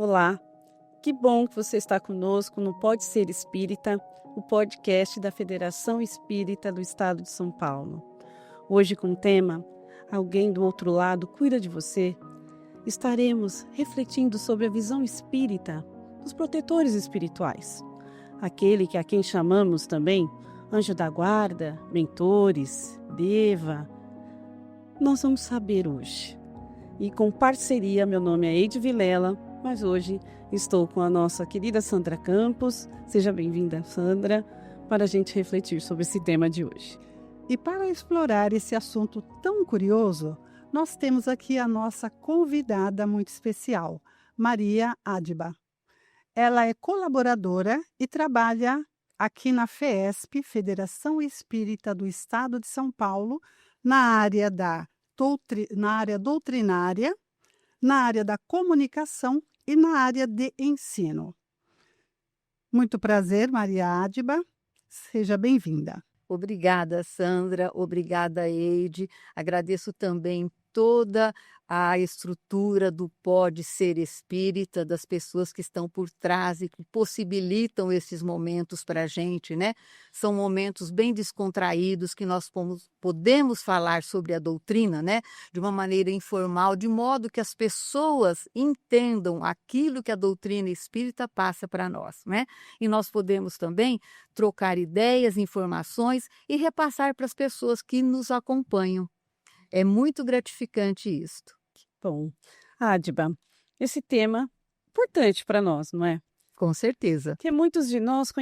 Olá, que bom que você está conosco no Pode Ser Espírita, o podcast da Federação Espírita do Estado de São Paulo. Hoje com o tema Alguém do Outro Lado Cuida de Você, estaremos refletindo sobre a visão espírita dos protetores espirituais, aquele que a quem chamamos também anjo da guarda, mentores, deva. Nós vamos saber hoje. E com parceria, meu nome é Eide Vilela, mas hoje estou com a nossa querida Sandra Campos. Seja bem-vinda, Sandra, para a gente refletir sobre esse tema de hoje. E para explorar esse assunto tão curioso, nós temos aqui a nossa convidada muito especial, Maria Adiba. Ela é colaboradora e trabalha aqui na FESP, Federação Espírita do Estado de São Paulo, na área doutrinária, na área da comunicação e na área de ensino. Muito prazer, Maria Adiba. Seja bem-vinda. Obrigada, Sandra. Obrigada, Eide. Agradeço também toda a estrutura do Pode Ser Espírita, das pessoas que estão por trás e que possibilitam esses momentos para a gente, né? São momentos bem descontraídos que nós podemos falar sobre a doutrina, né? De uma maneira informal, de modo que as pessoas entendam aquilo que a doutrina espírita passa para nós, né? E nós podemos também trocar ideias, informações e repassar para as pessoas que nos acompanham. É muito gratificante isto. Bom, Adiba, esse tema é importante para nós, não é? Com certeza. Porque muitos de nós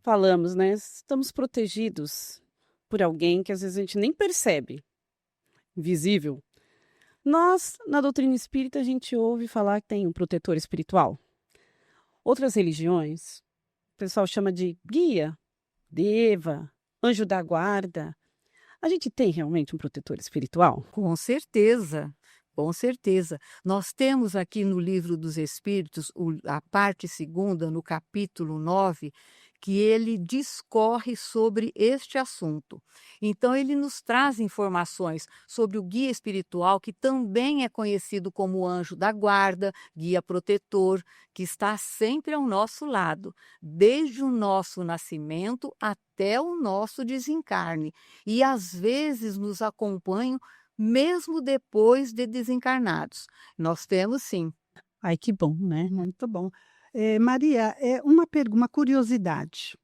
falamos, né? Estamos protegidos por alguém que às vezes a gente nem percebe, invisível. Nós, na doutrina espírita, a gente ouve falar que tem um protetor espiritual. Outras religiões, o pessoal chama de guia, deva, anjo da guarda. A gente tem realmente um protetor espiritual? Com certeza, com certeza. Nós temos aqui no Livro dos Espíritos, a parte 2ª, no capítulo 9, que ele discorre sobre este assunto. Então, ele nos traz informações sobre o guia espiritual, que também é conhecido como anjo da guarda, guia protetor, que está sempre ao nosso lado, desde o nosso nascimento até o nosso desencarne. E, às vezes, nos acompanham mesmo depois de desencarnados. Nós temos, sim. Ai, que bom, né? Muito bom. Maria, uma curiosidade.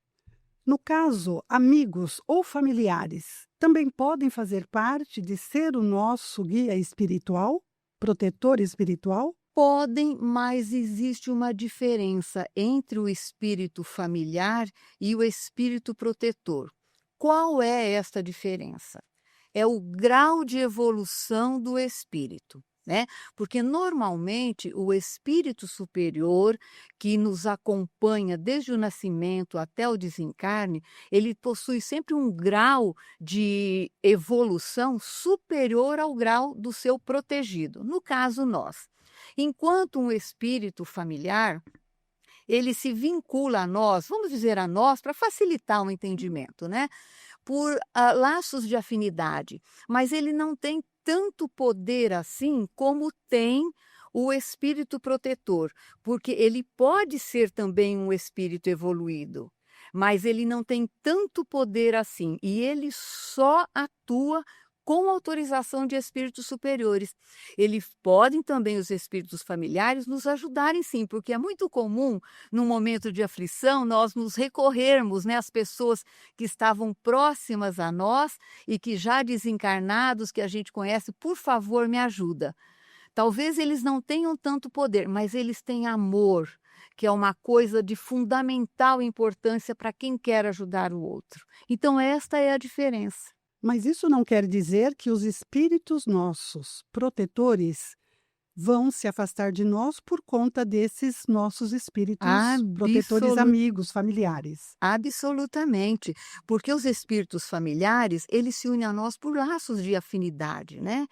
No caso, amigos ou familiares também podem fazer parte de ser o nosso guia espiritual, protetor espiritual? Podem, mas existe uma diferença entre o espírito familiar e o espírito protetor. Qual é esta diferença? É o grau de evolução do espírito, né? Porque normalmente o espírito superior que nos acompanha desde o nascimento até o desencarne, ele possui sempre um grau de evolução superior ao grau do seu protegido, no caso nós. Enquanto um espírito familiar, ele se vincula a nós, vamos dizer a nós, para facilitar o entendimento, né? Por laços de afinidade, mas ele não tem tanto poder assim como tem o espírito protetor, porque ele pode ser também um espírito evoluído, mas ele não tem tanto poder assim, e ele só atua com autorização de espíritos superiores. Eles podem também, os espíritos familiares, nos ajudarem sim, porque é muito comum, num momento de aflição, nós nos recorrermos, né, às pessoas que estavam próximas a nós e que já desencarnados, que a gente conhece, por favor, me ajuda. Talvez eles não tenham tanto poder, mas eles têm amor, que é uma coisa de fundamental importância para quem quer ajudar o outro. Então, esta é a diferença. Mas isso não quer dizer que os espíritos nossos protetores vão se afastar de nós por conta desses nossos espíritos protetores amigos, familiares. Absolutamente, porque os espíritos familiares, eles se unem a nós por laços de afinidade, né?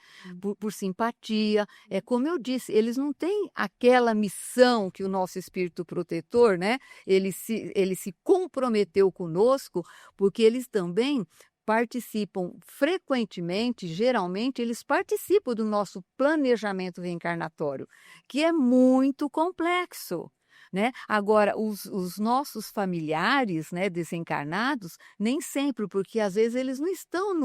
Por simpatia. É como eu disse, eles não têm aquela missão que o nosso espírito protetor, né? Ele se comprometeu conosco, porque eles também participam frequentemente, geralmente, eles participam do nosso planejamento reencarnatório, que é muito complexo, né? Agora, os nossos familiares, né, desencarnados, nem sempre, porque às vezes eles não estão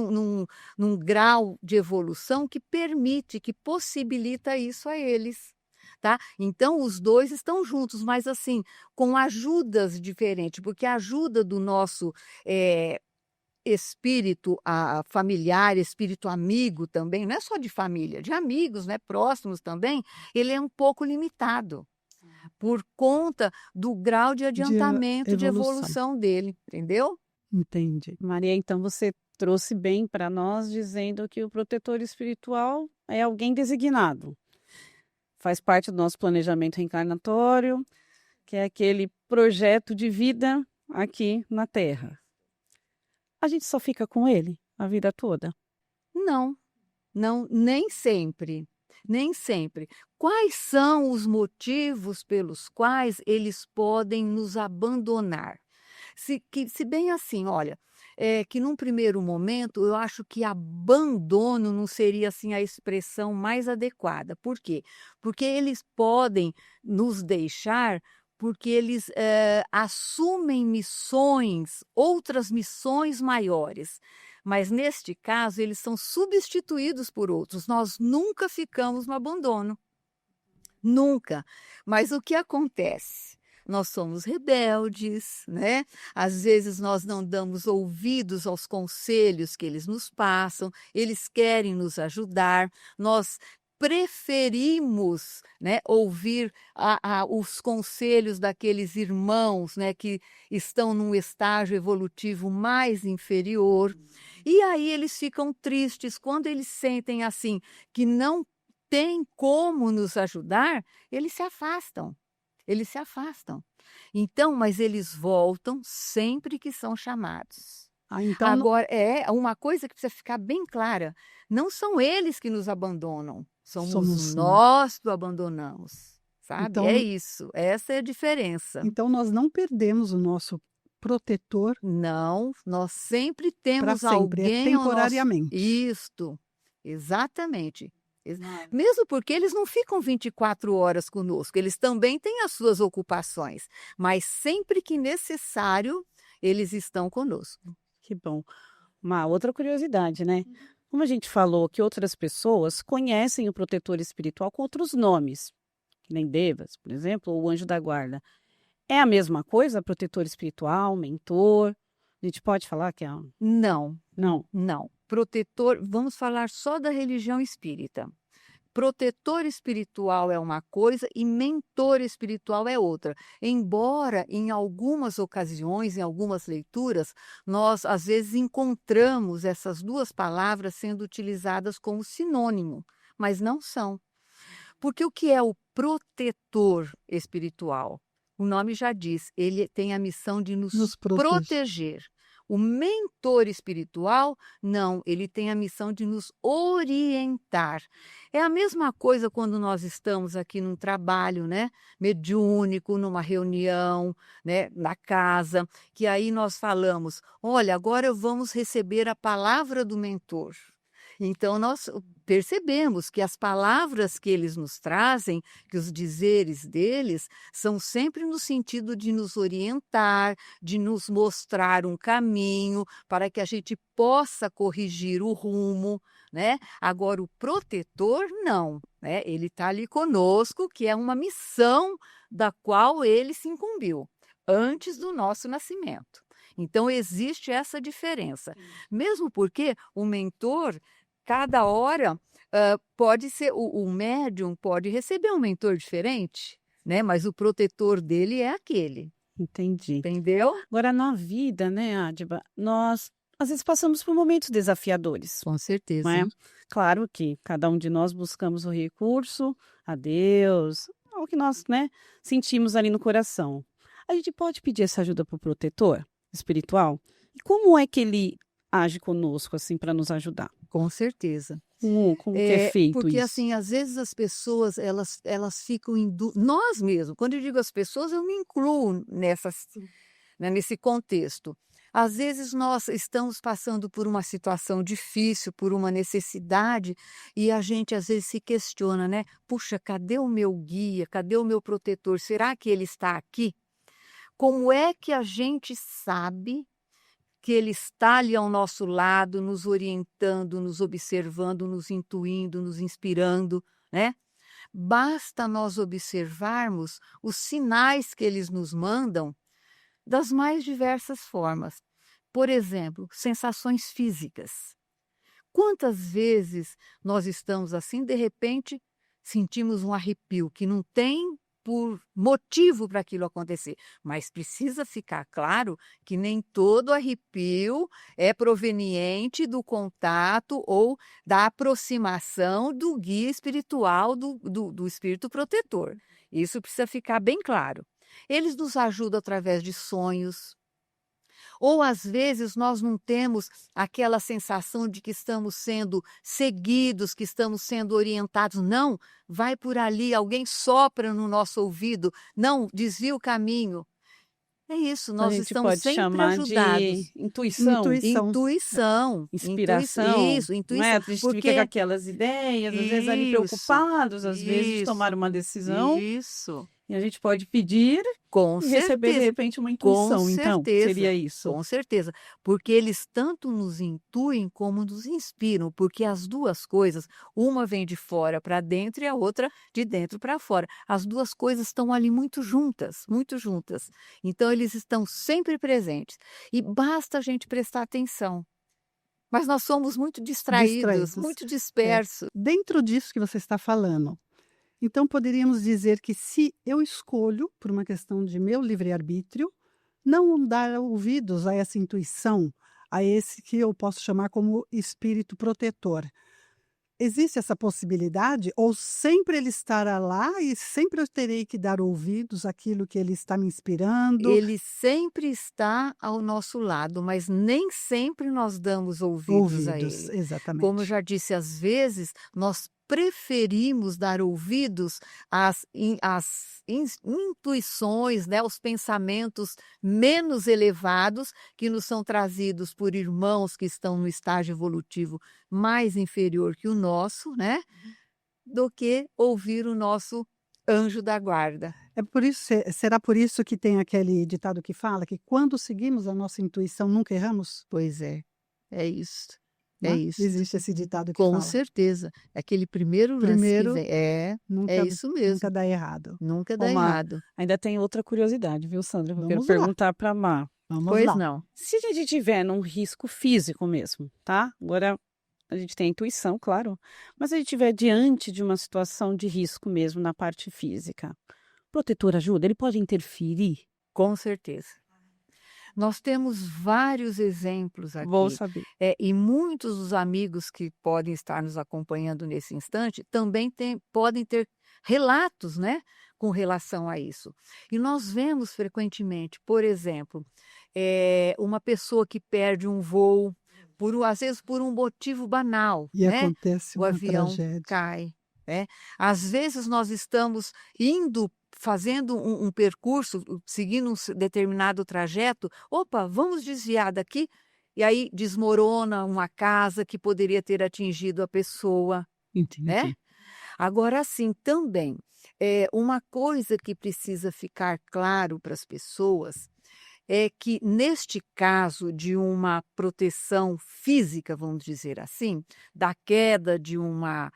num grau de evolução que permite, que possibilita isso a eles. Tá? Então, os dois estão juntos, mas assim, com ajudas diferentes, porque a ajuda do nosso espírito familiar, espírito amigo também, não é só de família, de amigos, né, próximos também, ele é um pouco limitado por conta do grau de adiantamento, de evolução dele, entendeu? Entendi. Maria, então você trouxe bem para nós dizendo que o protetor espiritual é alguém designado. Faz parte do nosso planejamento reencarnatório, que é aquele projeto de vida aqui na Terra. A gente só fica com ele a vida toda? Não, nem sempre. Nem sempre. Quais são os motivos pelos quais eles podem nos abandonar? Se bem assim, olha, que num primeiro momento eu acho que abandono não seria assim a expressão mais adequada. Por quê? Porque eles podem nos deixar porque eles assumem missões, outras missões maiores. Mas neste caso, eles são substituídos por outros. Nós nunca ficamos no abandono. Nunca. Mas o que acontece? Nós somos rebeldes, né? Às vezes nós não damos ouvidos aos conselhos que eles nos passam, eles querem nos ajudar, nós preferimos, né, ouvir os conselhos daqueles irmãos, né, que estão num estágio evolutivo mais inferior. E aí eles ficam tristes quando eles sentem assim que não tem como nos ajudar, eles se afastam. Eles se afastam. Então, mas eles voltam sempre que são chamados. Então, agora, uma coisa que precisa ficar bem clara: não são eles que nos abandonam, somos nós que o abandonamos, sabe? Então, é isso, essa é a diferença. Então, nós não perdemos o nosso protetor. Não, nós sempre temos sempre, alguém temporariamente. Isto, exatamente. Mesmo porque eles não ficam 24 horas conosco, eles também têm as suas ocupações, mas sempre que necessário, eles estão conosco. Que bom. Uma outra curiosidade, né? Como a gente falou que outras pessoas conhecem o protetor espiritual com outros nomes, que nem Devas, por exemplo, ou o anjo da guarda. É a mesma coisa, protetor espiritual, mentor? A gente pode falar que é um... Não. Não. Protetor, vamos falar só da religião espírita. Protetor espiritual é uma coisa e mentor espiritual é outra. Embora em algumas ocasiões, em algumas leituras, nós às vezes encontramos essas duas palavras sendo utilizadas como sinônimo, mas não são. Porque o que é o protetor espiritual? O nome já diz, ele tem a missão de nos proteger. O mentor espiritual, não, ele tem a missão de nos orientar. É a mesma coisa quando nós estamos aqui num trabalho, né, mediúnico, numa reunião, né, na casa, que aí nós falamos, olha, agora vamos receber a palavra do mentor. Então, nós percebemos que as palavras que eles nos trazem, que os dizeres deles, são sempre no sentido de nos orientar, de nos mostrar um caminho para que a gente possa corrigir o rumo, né? Agora, o protetor, não, né? Ele está ali conosco, que é uma missão da qual ele se incumbiu antes do nosso nascimento. Então, existe essa diferença. Mesmo porque o mentor, cada hora, pode ser, o médium pode receber um mentor diferente, né? Mas o protetor dele é aquele. Entendi. Entendeu? Agora, na vida, né, Adiba, nós às vezes passamos por momentos desafiadores. Com certeza. Não é? Claro que cada um de nós buscamos o recurso a Deus, ao que nós, né, sentimos ali no coração. A gente pode pedir essa ajuda para o protetor espiritual? E como é que ele age conosco, assim, para nos ajudar? Com certeza. Como que é feito porque, isso? assim, às vezes as pessoas, elas ficam nós mesmos, quando eu digo as pessoas, eu me incluo nesse contexto. Às vezes nós estamos passando por uma situação difícil, por uma necessidade, e a gente às vezes se questiona, né? Puxa, cadê o meu guia? Cadê o meu protetor? Será que ele está aqui? Como é que a gente sabe que ele está ali ao nosso lado, nos orientando, nos observando, nos intuindo, nos inspirando, né? Basta nós observarmos os sinais que eles nos mandam das mais diversas formas. Por exemplo, sensações físicas. Quantas vezes nós estamos assim, de repente, sentimos um arrepio que não tem por motivo para aquilo acontecer, mas precisa ficar claro que nem todo arrepio é proveniente do contato ou da aproximação do guia espiritual, do espírito protetor. Isso precisa ficar bem claro. Eles nos ajudam através de sonhos, ou às vezes nós não temos aquela sensação de que estamos sendo seguidos, que estamos sendo orientados. Não, vai por ali, alguém sopra no nosso ouvido. Não, desvia o caminho. É isso, A nós gente estamos pode sempre chamar ajudados. de intuição, Intuição. inspiração, Isso, não é? intuição. A gente fica com aquelas ideias, às vezes ali preocupados, às vezes de tomar uma decisão, Isso. e a gente pode pedir Com e receber de certeza. repente uma Com intuição, então, certeza, seria isso. com certeza, porque eles tanto nos intuem como nos inspiram, porque as duas coisas, uma vem de fora para dentro e a outra de dentro para fora. As duas coisas estão ali muito juntas, muito juntas. Então eles estão sempre presentes e basta a gente prestar atenção. Mas nós somos muito distraídos, muito dispersos. Dentro disso que você está falando, então poderíamos dizer que se eu escolho, por uma questão de meu livre-arbítrio, não dar ouvidos a essa intuição, a esse que eu posso chamar como espírito protetor. Existe essa possibilidade? Ou sempre ele estará lá e sempre eu terei que dar ouvidos àquilo que ele está me inspirando? Ele sempre está ao nosso lado, mas nem sempre nós damos ouvidos a Ouvidos, ele. exatamente. Como eu já disse, às vezes nós preferimos dar ouvidos às intuições, né, aos pensamentos menos elevados que nos são trazidos por irmãos que estão no estágio evolutivo mais inferior que o nosso, né, do que ouvir o nosso anjo da guarda. É por isso, será por isso que tem aquele ditado que fala que quando seguimos a nossa intuição nunca erramos? Pois é isso. Né? É isso. Existe esse ditado que Com fala. certeza. Aquele primeiro lance Primeiro, que vem. Nunca, isso mesmo. nunca dá errado. Nunca dá Ô, Má, errado. ainda tem outra curiosidade, viu, Sandra? Que eu quero Vamos lá. perguntar para a Má. Vamos Pois lá. não. Se a gente tiver num risco físico mesmo, tá? Agora a gente tem a intuição, claro, mas se a gente estiver diante de uma situação de risco mesmo na parte física, o protetor ajuda? Ele pode interferir? Com certeza. Nós temos vários exemplos aqui. Vou saber. E muitos dos amigos que podem estar nos acompanhando nesse instante também podem ter relatos, né, com relação a isso. E nós vemos frequentemente, por exemplo, uma pessoa que perde um voo, às vezes por um motivo banal, E né? acontece O uma avião tragédia. cai. Né? Às vezes nós estamos fazendo um percurso, seguindo um determinado trajeto, opa, vamos desviar daqui, e aí desmorona uma casa que poderia ter atingido a pessoa, Entendi. né? Agora sim, também, uma coisa que precisa ficar claro para as pessoas é que neste caso de uma proteção física, vamos dizer assim, da queda de uma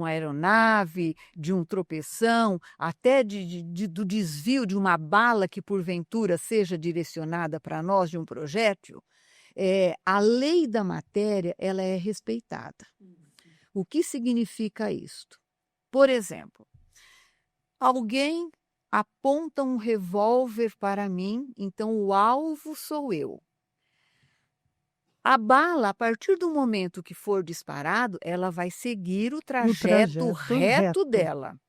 aeronave, de um tropeção, até do desvio de uma bala que porventura seja direcionada para nós de um projétil, a lei da matéria ela é respeitada. O que significa isto? Por exemplo, alguém aponta um revólver para mim, então o alvo sou eu. A bala, a partir do momento que for disparado, ela vai seguir o trajeto reto dela.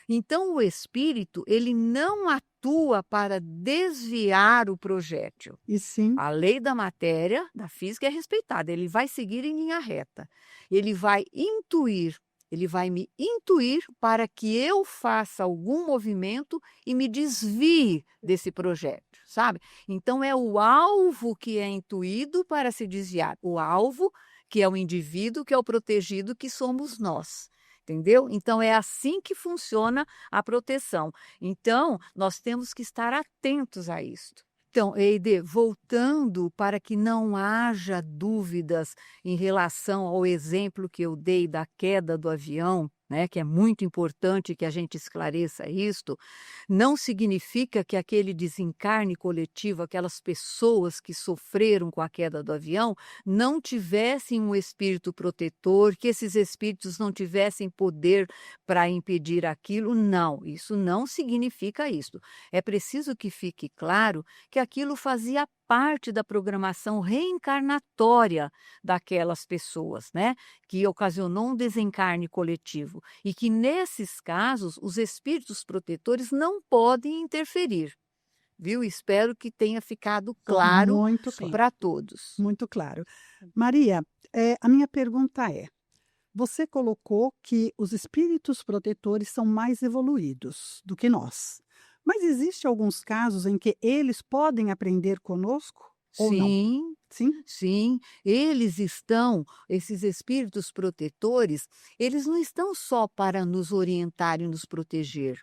Então, o espírito, ele não atua para desviar o projétil. E sim, A lei da matéria, da física, é respeitada. Ele vai seguir em linha reta. Ele vai me intuir para que eu faça algum movimento e me desvie desse projétil, sabe? Então é o alvo que é intuído para se desviar. O alvo, que é o indivíduo, que é o protegido, que somos nós. Entendeu? Então é assim que funciona a proteção. Então, nós temos que estar atentos a isto. Então, Eide, voltando para que não haja dúvidas em relação ao exemplo que eu dei da queda do avião, né, que é muito importante que a gente esclareça isto, não significa que aquele desencarne coletivo, aquelas pessoas que sofreram com a queda do avião, não tivessem um espírito protetor, que esses espíritos não tivessem poder para impedir aquilo. Não, isso não significa isso. É preciso que fique claro que aquilo fazia parte da programação reencarnatória daquelas pessoas, né? Que ocasionou um desencarne coletivo e que, nesses casos, os espíritos protetores não podem interferir, viu? Espero que tenha ficado claro Muito claro. para todos. Muito claro. Maria, a minha pergunta é: você colocou que os espíritos protetores são mais evoluídos do que nós. Mas existe alguns casos em que eles podem aprender conosco ou não? Sim, Sim? sim, esses espíritos protetores, eles não estão só para nos orientar e nos proteger.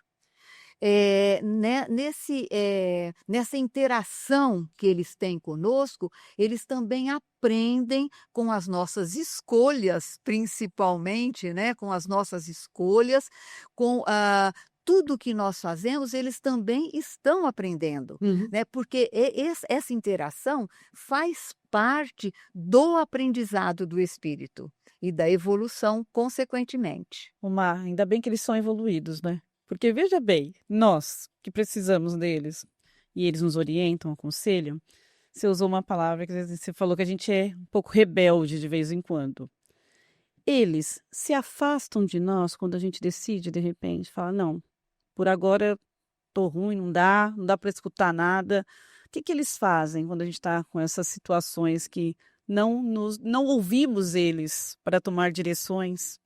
Nessa interação que eles têm conosco, eles também aprendem com as nossas escolhas, principalmente, né, com as nossas escolhas, com tudo que nós fazemos, eles também estão aprendendo, Uhum. né? Porque essa interação faz parte do aprendizado do espírito e da evolução, consequentemente. Ainda bem que eles são evoluídos, né? Porque veja bem, nós que precisamos deles e eles nos orientam, aconselham, você usou uma palavra que você falou que a gente é um pouco rebelde de vez em quando. Eles se afastam de nós quando a gente decide, de repente, falar, não, por agora tô ruim, não dá para escutar nada. O que eles fazem quando a gente está com essas situações que não ouvimos eles para tomar direções?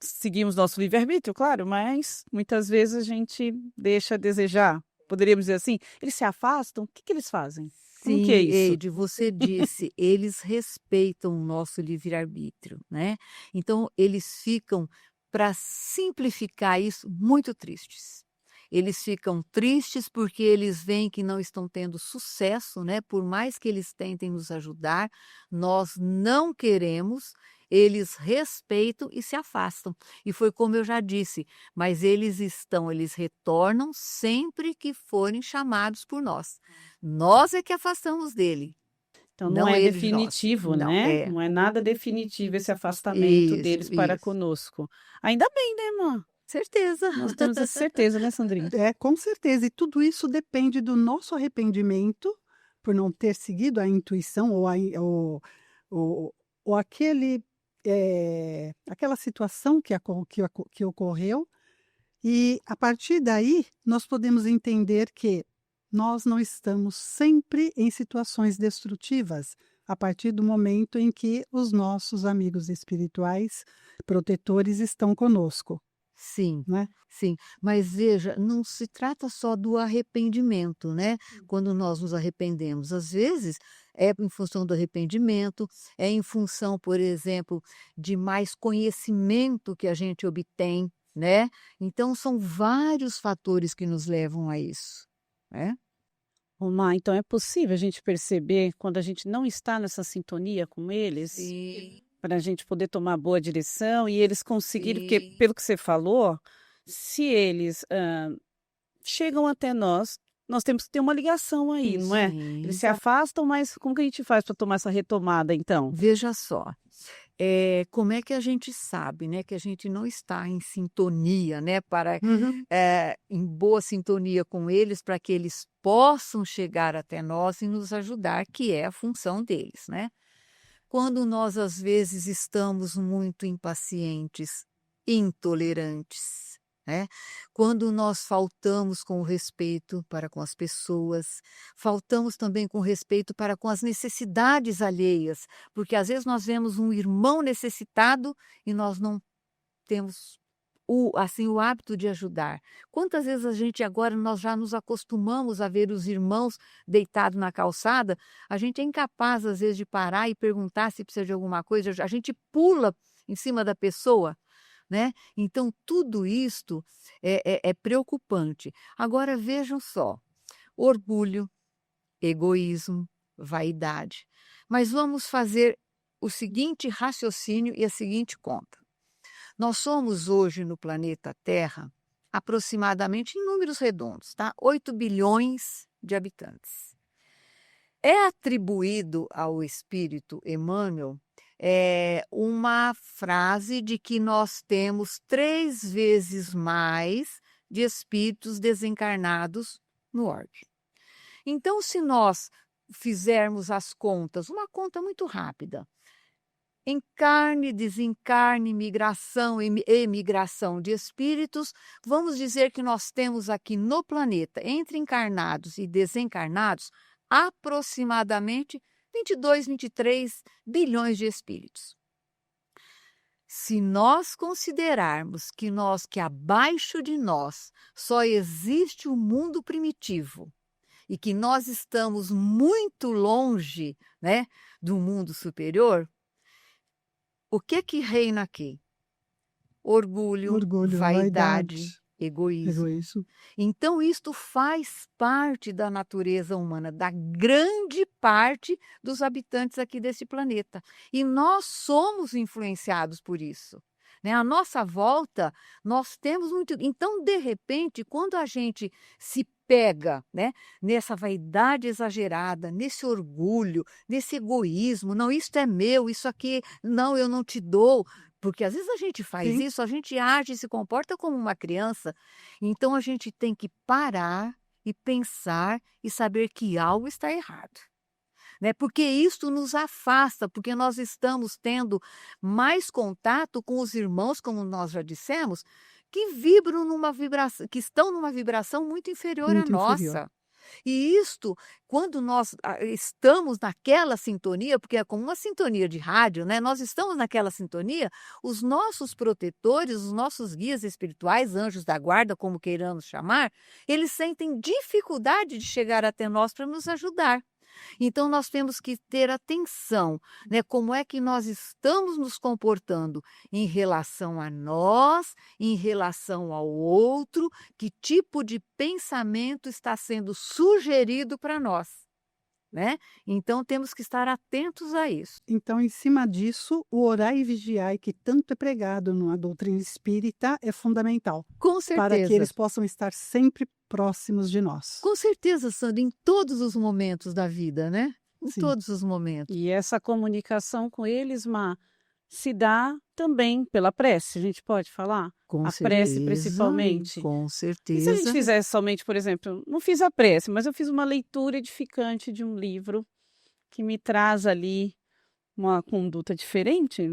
Seguimos nosso livre-arbítrio, claro, mas muitas vezes a gente deixa a desejar. Poderíamos dizer assim, eles se afastam, o que eles fazem? Como que é Sim, isso? Eide, você disse, eles respeitam o nosso livre-arbítrio, né? Então, eles ficam, para simplificar isso, muito tristes. Eles ficam tristes porque eles veem que não estão tendo sucesso, né? Por mais que eles tentem nos ajudar, nós não queremos, eles respeitam e se afastam. E foi como eu já disse, mas eles retornam sempre que forem chamados por nós. Nós é que afastamos dele, Então não não é eles de nós. definitivo, Não, né? Não é nada definitivo esse afastamento deles para isso. conosco. Ainda bem, né, mãe? Certeza. Nós temos essa certeza, né, Sandrinha? Com certeza. E tudo isso depende do nosso arrependimento por não ter seguido a intuição ou aquela situação que ocorreu. E, a partir daí, nós podemos entender que nós não estamos sempre em situações destrutivas, a partir do momento em que os nossos amigos espirituais protetores estão conosco, Sim, né? sim. Mas veja, não se trata só do arrependimento, né? Quando nós nos arrependemos. Às vezes é em função do arrependimento, é em função, por exemplo, de mais conhecimento que a gente obtém, né? Então são vários fatores que nos levam a isso, né? Então é possível a gente perceber quando a gente não está nessa sintonia com eles, Sim, para a gente poder tomar boa direção e eles conseguirem, porque sim, pelo que você falou, se eles chegam até nós temos que ter uma ligação aí, não é? Eles sim. se afastam, mas como que a gente faz para tomar essa retomada, então? Veja só, como é que a gente sabe, né, que a gente não está em sintonia, né, Uhum. em boa sintonia com eles, para que eles possam chegar até nós e nos ajudar, que é a função deles, né? Quando nós, às vezes, estamos muito impacientes, intolerantes, né? Quando nós faltamos com o respeito para com as pessoas, faltamos também com respeito para com as necessidades alheias, porque às vezes nós vemos um irmão necessitado e nós não temos o hábito de ajudar. Quantas vezes a gente agora, nós já nos acostumamos a ver os irmãos deitados na calçada, a gente é incapaz às vezes de parar e perguntar se precisa de alguma coisa, a gente pula em cima da pessoa, né? Então tudo isto é preocupante. Agora vejam só, orgulho, egoísmo, vaidade. Mas vamos fazer o seguinte raciocínio e a seguinte conta. Nós somos hoje no planeta Terra aproximadamente, em números redondos, tá? 8 bilhões de habitantes. É atribuído ao Espírito Emmanuel uma frase de que nós temos 3 vezes mais de espíritos desencarnados no orbe. Então, se nós fizermos as contas, uma conta muito rápida, encarne, desencarne, migração e emigração de espíritos, vamos dizer que nós temos aqui no planeta, entre encarnados e desencarnados, aproximadamente 22, 23 bilhões de espíritos. Se nós considerarmos que abaixo de nós só existe o mundo primitivo e que nós estamos muito longe, né, do mundo superior, o que reina aqui? Orgulho, vaidade, egoísmo. Então, isto faz parte da natureza humana, da grande parte dos habitantes aqui desse planeta. E nós somos influenciados por isso, né? À nossa volta, nós temos muito... Então, de repente, quando a gente se pega, né, nessa vaidade exagerada, nesse orgulho, nesse egoísmo, não, isto é meu, isso aqui, não, eu não te dou, porque às vezes a gente faz isso, a gente age e se comporta como uma criança, então a gente tem que parar e pensar e saber que algo está errado. Né? Porque isso nos afasta, porque nós estamos tendo mais contato com os irmãos, como nós já dissemos, que vibram numa vibração, que estão numa vibração muito inferior à nossa. E isto, quando nós estamos naquela sintonia, porque é como uma sintonia de rádio, né? Nós estamos naquela sintonia, os nossos protetores, os nossos guias espirituais, anjos da guarda, como queiramos chamar, eles sentem dificuldade de chegar até nós para nos ajudar. Então, nós temos que ter atenção, né? Como é que nós estamos nos comportando em relação a nós, em relação ao outro, que tipo de pensamento está sendo sugerido para nós, né? Então, temos que estar atentos a isso. Então, em cima disso, o orar e vigiar, que tanto é pregado na doutrina espírita, é fundamental. Com certeza. Para que eles possam estar sempre próximos de nós. Com certeza, Sandra, em todos os momentos da vida, né? Em Sim. todos os momentos. E essa comunicação com eles, se dá também pela prece, a gente pode falar? Com a certeza, prece principalmente. Com E se certeza. a gente fizesse somente, por exemplo, não fiz a prece, mas eu fiz uma leitura edificante de um livro que me traz ali uma conduta diferente,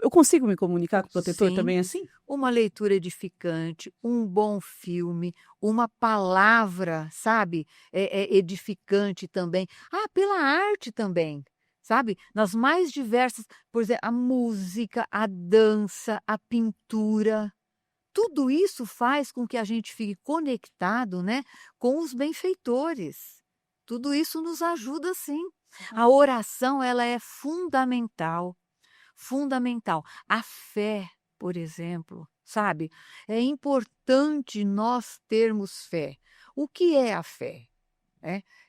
eu consigo me comunicar com o protetor Sim. também assim? Uma leitura edificante, um bom filme, uma palavra, sabe, edificante também. Pela arte também, sabe? Nas mais diversas, por exemplo, a música, a dança, a pintura. Tudo isso faz com que a gente fique conectado, né, com os benfeitores. Tudo isso nos ajuda, sim. A oração, ela é fundamental. Fundamental. A fé, por exemplo, sabe? É importante nós termos fé. O que é a fé?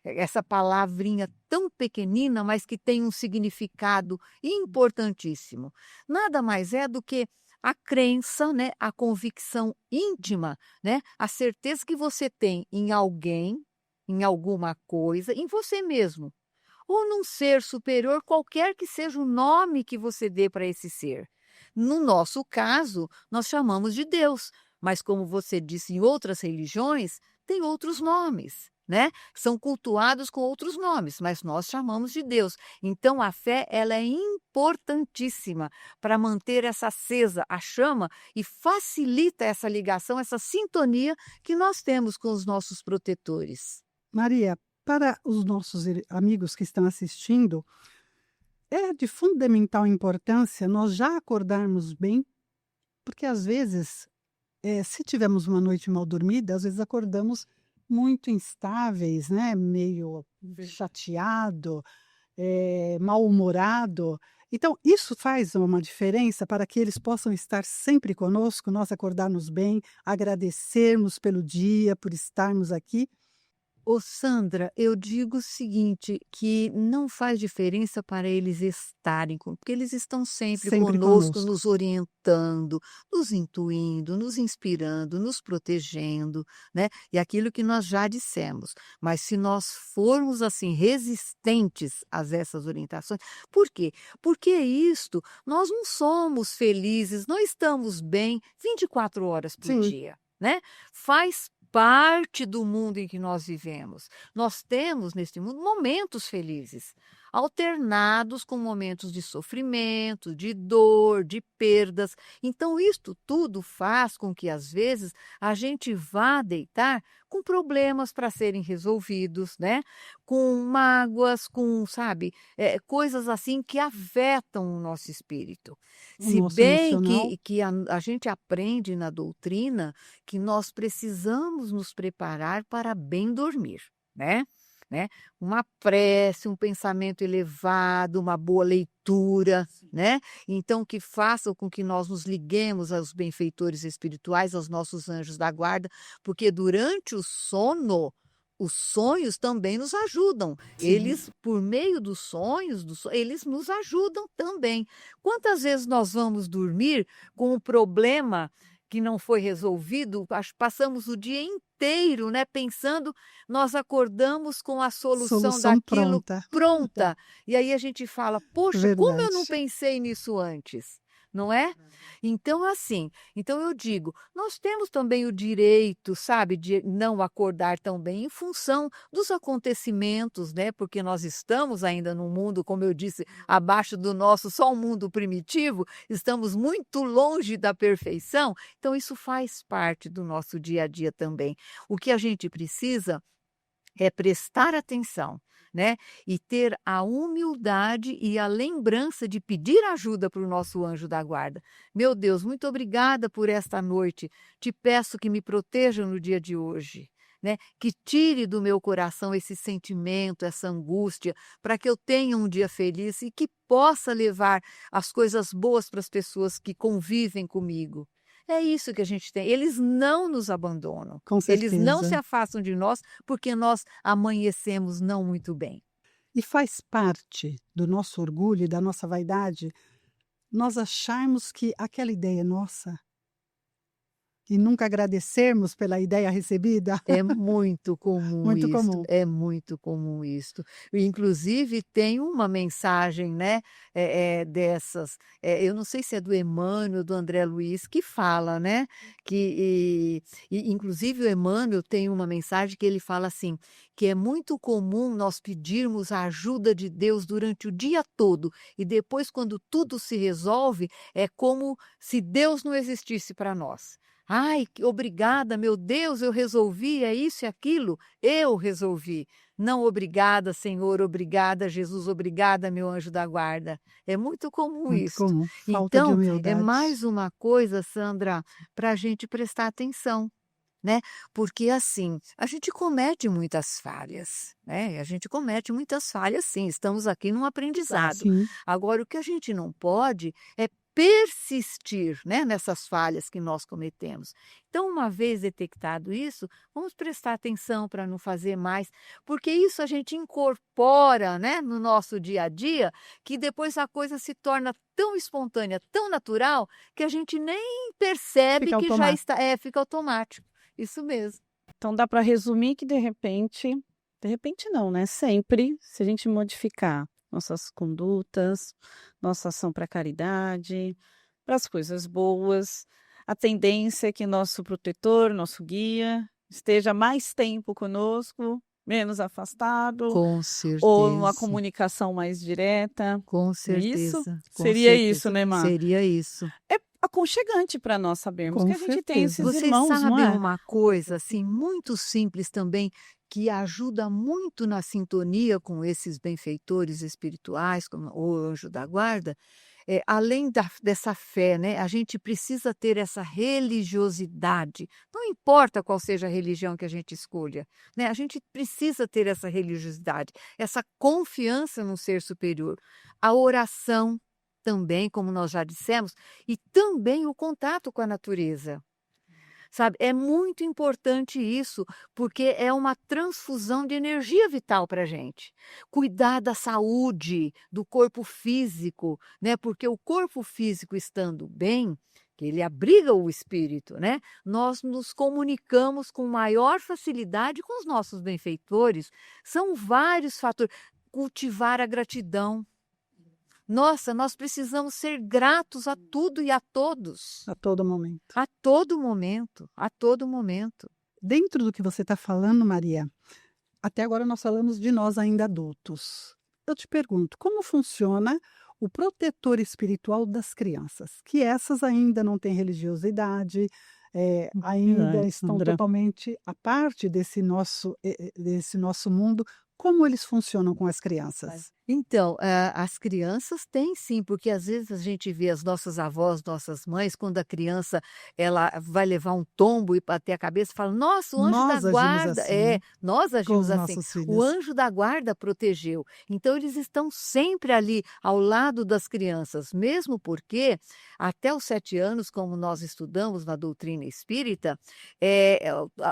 Essa palavrinha tão pequenina, mas que tem um significado importantíssimo. Nada mais é do que a crença, né? A convicção íntima, né? A certeza que você tem em alguém, em alguma coisa, em você mesmo. Ou num ser superior, qualquer que seja o nome que você dê para esse ser. No nosso caso, nós chamamos de Deus, mas como você disse, em outras religiões, tem outros nomes, né? São cultuados com outros nomes, mas nós chamamos de Deus. Então, a fé, ela é importantíssima para manter essa acesa, a chama, e facilita essa ligação, essa sintonia que nós temos com os nossos protetores. Maria, para os nossos amigos que estão assistindo, é de fundamental importância nós já acordarmos bem porque às vezes, se tivermos uma noite mal dormida, às vezes acordamos muito instáveis, né, meio chateado, mal-humorado. Então, isso faz uma diferença para que eles possam estar sempre conosco, nós acordarmos bem, agradecermos pelo dia, por estarmos aqui. Ô Sandra, eu digo o seguinte, que não faz diferença para eles estarem porque eles estão sempre Sempre conosco, conosco. nos orientando, nos intuindo, nos inspirando, nos protegendo, né, e aquilo que nós já dissemos. Mas se nós formos, assim, resistentes a essas orientações por quê? Porque isto nós não somos felizes, não estamos bem 24 horas por Sim. dia, né, faz parte do mundo em que nós vivemos. Nós temos neste mundo momentos felizes, alternados com momentos de sofrimento, de dor, de perdas. Então, isto tudo faz com que, às vezes, a gente vá deitar com problemas para serem resolvidos, né? Com mágoas, com, sabe, coisas assim que afetam o nosso espírito. O Se nosso bem emocional. que a gente aprende na doutrina que nós precisamos nos preparar para bem dormir, né. Uma prece, um pensamento elevado, uma boa leitura, né. Então que façam com que nós nos liguemos aos benfeitores espirituais, aos nossos anjos da guarda, porque durante o sono, os sonhos também nos ajudam. Sim. Eles, por meio dos sonhos, eles nos ajudam também. Quantas vezes nós vamos dormir com um problema que não foi resolvido, passamos o dia inteiro, né, pensando, nós acordamos com a solução Solução daquilo pronta. pronta. E aí a gente fala: "Poxa, como eu não Verdade. pensei nisso antes?", não é? Então assim, então eu digo, nós temos também o direito, sabe, de não acordar tão bem em função dos acontecimentos, né, porque nós estamos ainda num mundo, como eu disse, abaixo do nosso, só um mundo primitivo, estamos muito longe da perfeição, então isso faz parte do nosso dia a dia também. O que a gente precisa é prestar atenção, né, e ter a humildade e a lembrança de pedir ajuda para o nosso anjo da guarda. Meu Deus, muito obrigada por esta noite. Te peço que me proteja no dia de hoje, né, que tire do meu coração esse sentimento, essa angústia, para que eu tenha um dia feliz e que possa levar as coisas boas para as pessoas que convivem comigo. É isso que a gente tem. Eles não nos abandonam. Com Eles não se certeza. afastam de nós porque nós amanhecemos não muito bem. E faz parte do nosso orgulho e da nossa vaidade nós acharmos que aquela ideia é nossa e nunca agradecermos pela ideia recebida. É muito comum Muito isto, comum. é muito comum isto. E inclusive tem uma mensagem, né, dessas, eu não sei se é do Emmanuel, do André Luiz, que fala, né, e inclusive o Emmanuel tem uma mensagem que ele fala assim, que é muito comum nós pedirmos a ajuda de Deus durante o dia todo, e depois quando tudo se resolve, é como se Deus não existisse para nós. Ai, obrigada, meu Deus, eu resolvi, é isso e aquilo, eu resolvi. Não, obrigada, Senhor, obrigada, Jesus, obrigada, meu anjo da guarda. É muito comum Muito isto. comum. Falta de Então, é humildade. mais uma coisa, Sandra, para a gente prestar atenção, né? Porque assim, a gente comete muitas falhas, né? A gente comete muitas falhas, sim. Estamos aqui num aprendizado. Sim. Agora, o que a gente não pode é persistir, né, nessas falhas que nós cometemos. Então, uma vez detectado isso, vamos prestar atenção para não fazer mais, porque isso a gente incorpora, né, no nosso dia a dia, que depois a coisa se torna tão espontânea, tão natural, que a gente nem percebe Fica que já automático. está, fica automático. Isso mesmo. Então dá para resumir que de repente não, né, sempre, se a gente modificar nossas condutas, nossa ação para caridade, para as coisas boas, a tendência é que nosso protetor, nosso guia, esteja mais tempo conosco, menos afastado, Com ou uma certeza, comunicação mais direta. com Não é isso? certeza, com Seria isso, certeza. né, Má? Seria isso. É aconchegante para nós sabermos Com que a gente tem certeza. esses Vocês irmãos, não sabem é? uma coisa, assim, muito simples também, que ajuda muito na sintonia com esses benfeitores espirituais, como o anjo da guarda, além dessa fé, né, a gente precisa ter essa religiosidade. Não importa qual seja a religião que a gente escolha, né, a gente precisa ter essa religiosidade, essa confiança no ser superior. A oração também, como nós já dissemos, e também o contato com a natureza. Sabe, é muito importante isso, porque é uma transfusão de energia vital para a gente. Cuidar da saúde, do corpo físico, né? Porque o corpo físico estando bem, que ele abriga o espírito, né? Nós nos comunicamos com maior facilidade com os nossos benfeitores. São vários fatores. Cultivar a gratidão. Nossa, nós precisamos ser gratos a tudo e a todos. A todo momento. A todo momento, a todo momento. Dentro do que você está falando, Maria, até agora nós falamos de nós ainda adultos. Eu te pergunto, como funciona o protetor espiritual das crianças? Que essas ainda não têm religiosidade, ainda Verdade, estão Sandra. totalmente à parte desse nosso mundo. Como eles funcionam com as crianças? Então, as crianças têm sim, porque às vezes a gente vê as nossas avós, nossas mães, quando a criança ela vai levar um tombo e bater a cabeça, fala: "Nossa, o anjo Nós da agimos guarda", assim nós com agimos os assim. nossos O filhos. anjo da guarda protegeu. Então eles estão sempre ali ao lado das crianças, mesmo porque até os 7 anos, como nós estudamos na doutrina espírita,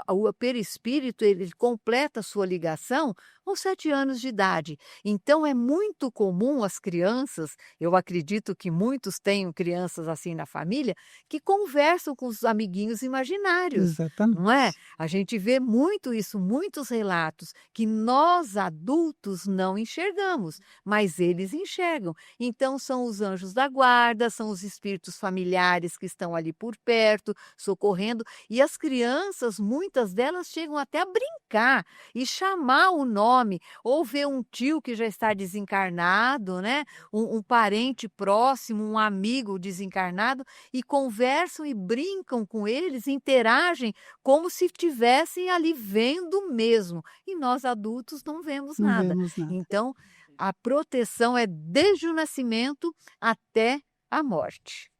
o perispírito ele completa a sua ligação aos 7 anos de idade. Então é muito comum as crianças, eu acredito que muitos tenham crianças assim na família, que conversam com os amiguinhos imaginários, não é? Exatamente. A gente vê muito isso, muitos relatos que nós adultos não enxergamos, mas eles enxergam. Então são os anjos da guarda, são os espíritos familiares que estão ali por perto, socorrendo, e as crianças, muitas delas chegam até a brincar e chamar o nome, ou ver um tio que já está desencarnado, né? Um parente próximo, um amigo desencarnado, e conversam e brincam com eles, interagem como se estivessem ali vendo mesmo. E nós adultos não vemos Não nada. vemos nada. Então, a proteção é desde o nascimento até a morte.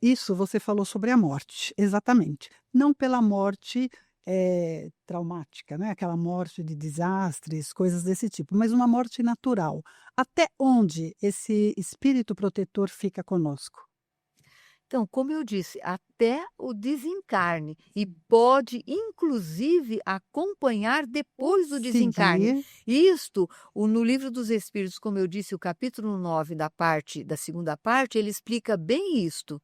Isso você falou sobre a morte, exatamente. Não pela morte, traumática, né, aquela morte de desastres, coisas desse tipo, mas uma morte natural. Até onde esse espírito protetor fica conosco? Então, como eu disse, até o desencarne e pode, inclusive, acompanhar depois do desencarne. Seguir Isto, no Livro dos Espíritos, como eu disse, o capítulo 9 da segunda parte, ele explica bem isto.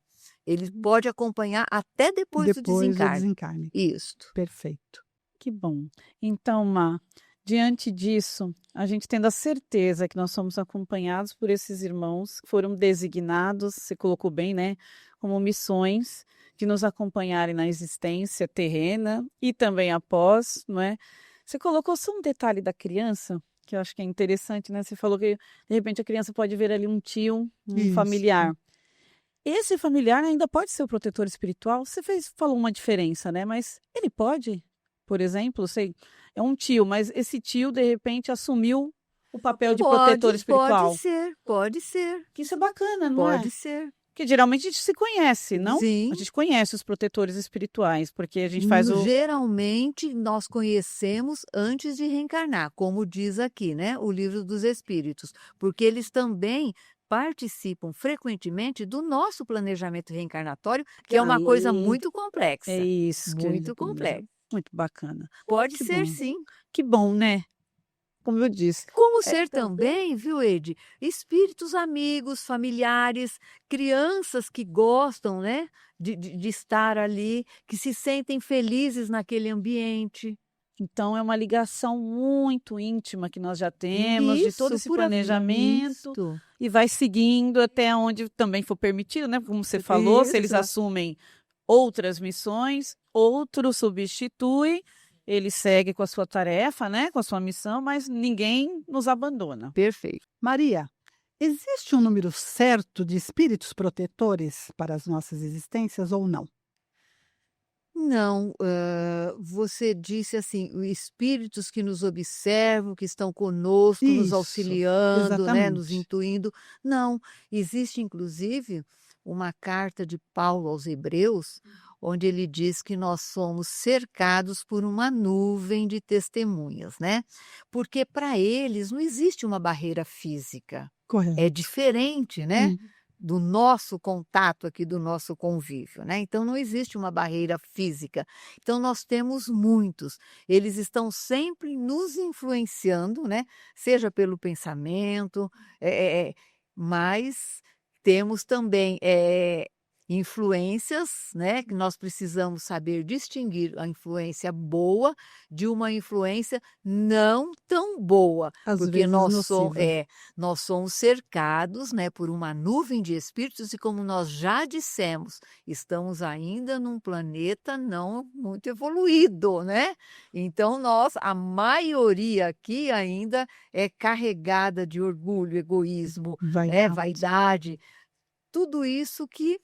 Ele pode acompanhar até depois do depois do desencarne. desencarne. Isto. Perfeito. Que bom. Então, Má, diante disso, a gente tendo a certeza que nós somos acompanhados por esses irmãos que foram designados, você colocou bem, né, como missões de nos acompanharem na existência terrena e também após, não é? Você colocou só um detalhe da criança, que eu acho que é interessante, né? Você falou que, de repente, a criança pode ver ali um tio, um Isso. familiar. Esse familiar ainda pode ser o protetor espiritual? Você falou uma diferença, né? Mas ele pode, por exemplo, é um tio, mas esse tio, de repente, assumiu o papel de protetor espiritual. Pode ser, Que isso é bacana, não é? pode ser. Porque geralmente a gente se conhece, não? Sim. A gente conhece os protetores espirituais, porque a gente faz Geralmente, nós conhecemos antes de reencarnar, como diz aqui, né, o Livro dos Espíritos, porque eles também participam frequentemente do nosso planejamento reencarnatório, que é uma coisa muito complexa. É isso. Muito complexa. Muito bacana. Pode Que ser bom. sim. Que bom, né? Como eu disse. Como ser também, viu, Ede? Espíritos amigos, familiares, crianças que gostam, né, de estar ali, que se sentem felizes naquele ambiente. Então, é uma ligação muito íntima que nós já temos, de todo esse por planejamento, isto. e vai seguindo até onde também for permitido, né? Como você falou, se eles Isso. assumem outras missões, outro substitui, ele segue com a sua tarefa, né? Com a sua missão, mas ninguém nos abandona. Perfeito. Maria, existe um número certo de espíritos protetores para as nossas existências ou não? Não, você disse assim, os espíritos que nos observam, que estão conosco, nos Isso, auxiliando, né, nos exatamente. intuindo. Não, existe inclusive uma carta de Paulo aos Hebreus, onde ele diz que nós somos cercados por uma nuvem de testemunhas, né? Porque para eles não existe uma barreira física. É Correto. diferente, né? Hum, Do nosso contato aqui, do nosso convívio, né? Então não existe uma barreira física. Então nós temos muitos. Eles estão sempre nos influenciando, né? Seja pelo pensamento, mas temos também influências, né? Que nós precisamos saber distinguir a influência boa de uma influência não tão boa, às porque vezes nociva. nós somos cercados, né, por uma nuvem de espíritos e como nós já dissemos, estamos ainda num planeta não muito evoluído, né? Então a maioria aqui ainda é carregada de orgulho, egoísmo, né, Vaidade. vaidade, tudo isso que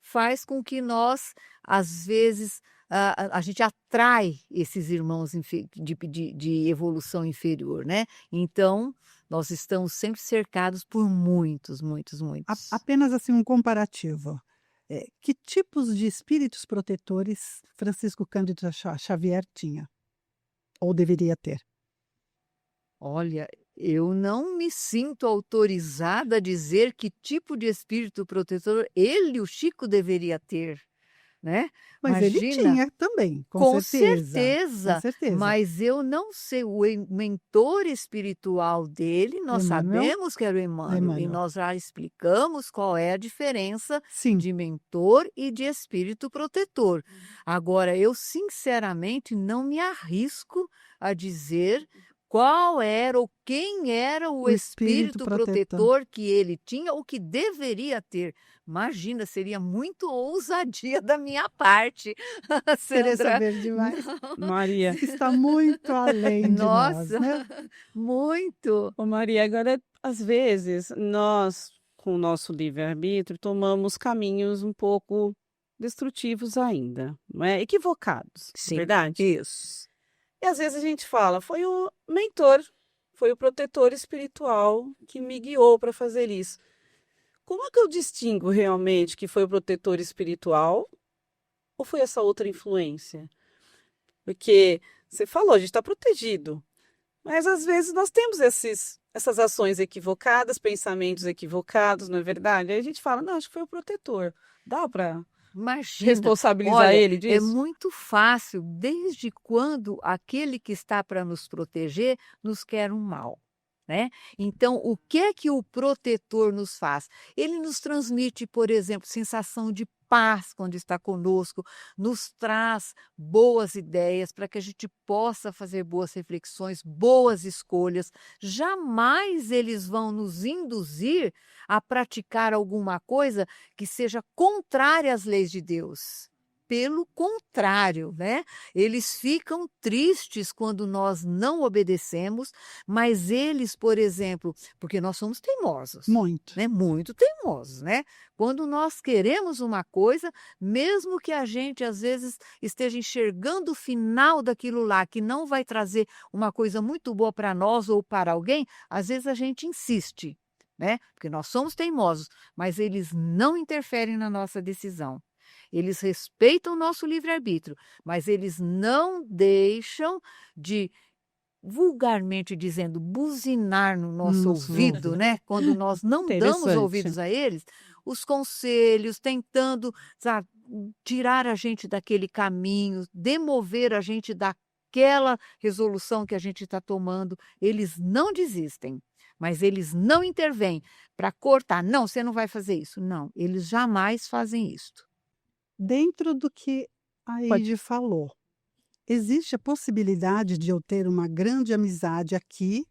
faz com que nós, às vezes, a gente atrai esses irmãos de evolução inferior, né? Então, nós estamos sempre cercados por muitos, muitos, muitos. Apenas assim um comparativo. Que tipos de espíritos protetores Francisco Cândido Xavier tinha? Ou deveria ter? Olha, eu não me sinto autorizada a dizer que tipo de espírito protetor ele, o Chico, deveria ter, né? Mas ele Imagina. tinha também, com Com certeza, com certeza, certeza. mas eu não sei, mentor espiritual dele, nós Emmanuel? sabemos que era o Emmanuel, e Emmanuel. nós já explicamos qual é a diferença Sim, de mentor e de espírito protetor. Agora, eu sinceramente não me arrisco a dizer qual era ou quem era o o espírito espírito protetor. protetor que ele tinha ou que deveria ter. Imagina, seria muito ousadia da minha parte. Querer Sandra, saber demais. Maria, Está muito além de nós, nossa, né. muito. ô Maria, agora, às vezes, nós, com o nosso livre-arbítrio, tomamos caminhos um pouco destrutivos ainda, não é? Equivocados, não é Sim, verdade? isso. E às vezes a gente fala, foi o mentor, foi o protetor espiritual que me guiou para fazer isso. Como é que eu distingo realmente que foi o protetor espiritual ou foi essa outra influência? Porque você falou, a gente está protegido, mas às vezes nós temos essas ações equivocadas, pensamentos equivocados, não é verdade? Aí a gente fala, não, acho que foi o protetor. Dá para Imagina, responsabilizar olha, ele é disso? muito fácil, desde quando aquele que está para nos proteger nos quer um mal, né? Então, o que é que o protetor nos faz? Ele nos transmite, por exemplo, sensação de paz quando está conosco, nos traz boas ideias para que a gente possa fazer boas reflexões, boas escolhas. Jamais eles vão nos induzir a praticar alguma coisa que seja contrária às leis de Deus. Pelo contrário, né? Eles ficam tristes quando nós não obedecemos, mas eles, por exemplo, porque nós somos teimosos, Muito. né? Muito teimosos, né? Quando nós queremos uma coisa, mesmo que a gente às vezes esteja enxergando o final daquilo lá, que não vai trazer uma coisa muito boa para nós ou para alguém, às vezes a gente insiste, né? Porque nós somos teimosos, mas eles não interferem na nossa decisão. Eles respeitam o nosso livre-arbítrio, mas eles não deixam de, vulgarmente dizendo, buzinar no nosso Nosso ouvido, ouvido. né? Quando nós não damos Interessante. ouvidos a eles, os conselhos, tentando, sabe, tirar a gente daquele caminho, demover a gente daquela resolução que a gente está tomando. Eles não desistem, mas eles não intervêm para cortar. Não, você não vai fazer isso. Não, eles jamais fazem isso. Dentro do que a Pode. Eide falou, existe a possibilidade de eu ter uma grande amizade aqui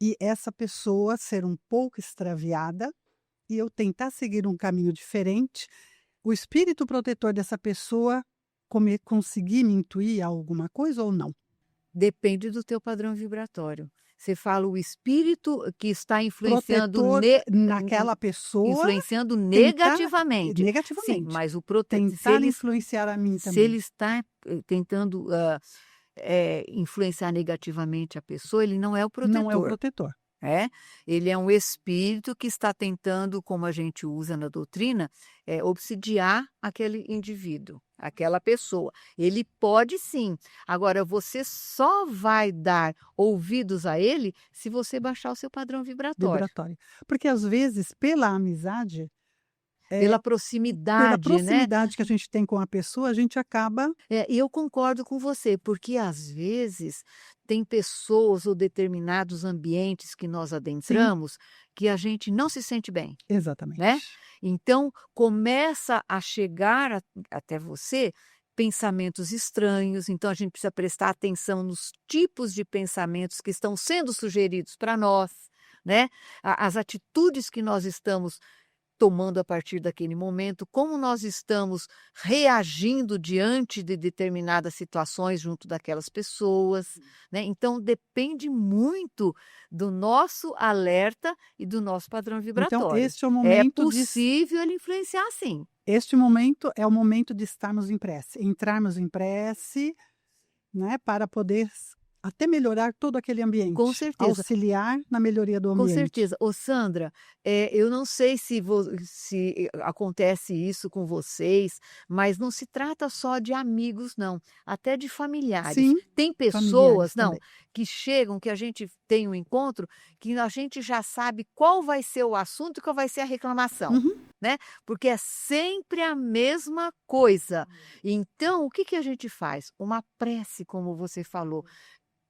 e essa pessoa ser um pouco extraviada e eu tentar seguir um caminho diferente, o espírito protetor dessa pessoa conseguir me intuir alguma coisa ou não? Depende do teu padrão vibratório. Você fala o espírito que está influenciando, Protetor naquela pessoa, influenciando tentar negativamente. Sim, negativamente, mas o protetor, tentar influenciar a mim se também. ele está tentando influenciar negativamente a pessoa, ele não é o Não é o protetor. protetor. Ele é um espírito que está tentando, como a gente usa na doutrina, obsidiar aquele indivíduo, aquela pessoa. Ele pode sim. Agora, você só vai dar ouvidos a ele se você baixar o seu padrão vibratório. Vibratório. Porque às vezes, pela amizade, Pela pela proximidade, né? proximidade que a gente tem com a pessoa, a gente acaba E eu concordo com você, porque às vezes tem pessoas ou determinados ambientes que nós sim, adentramos que a gente não se sente bem, né? exatamente. Então começa a chegar até você pensamentos estranhos, então a gente precisa prestar atenção nos tipos de pensamentos que estão sendo sugeridos para nós, né? As atitudes que nós estamos tomando a partir daquele momento, como nós estamos reagindo diante de determinadas situações junto daquelas pessoas, né? Então depende muito do nosso alerta e do nosso padrão Então vibratório. este é o É momento possível ele influenciar sim. este momento é o momento de estarmos em prece, entrarmos em prece, né, para poder até melhorar todo aquele Com ambiente, certeza. auxiliar na melhoria do Com ambiente. certeza. Ô Sandra, eu não sei se acontece isso com vocês, mas não se trata só de amigos não, até de familiares. Sim, Tem familiares pessoas também. que chegam, que a gente tem um encontro, que a gente já sabe qual vai ser o assunto e qual vai ser a reclamação, Uhum. né, porque é sempre a mesma coisa. Então o que a gente faz? Uma prece, como você falou.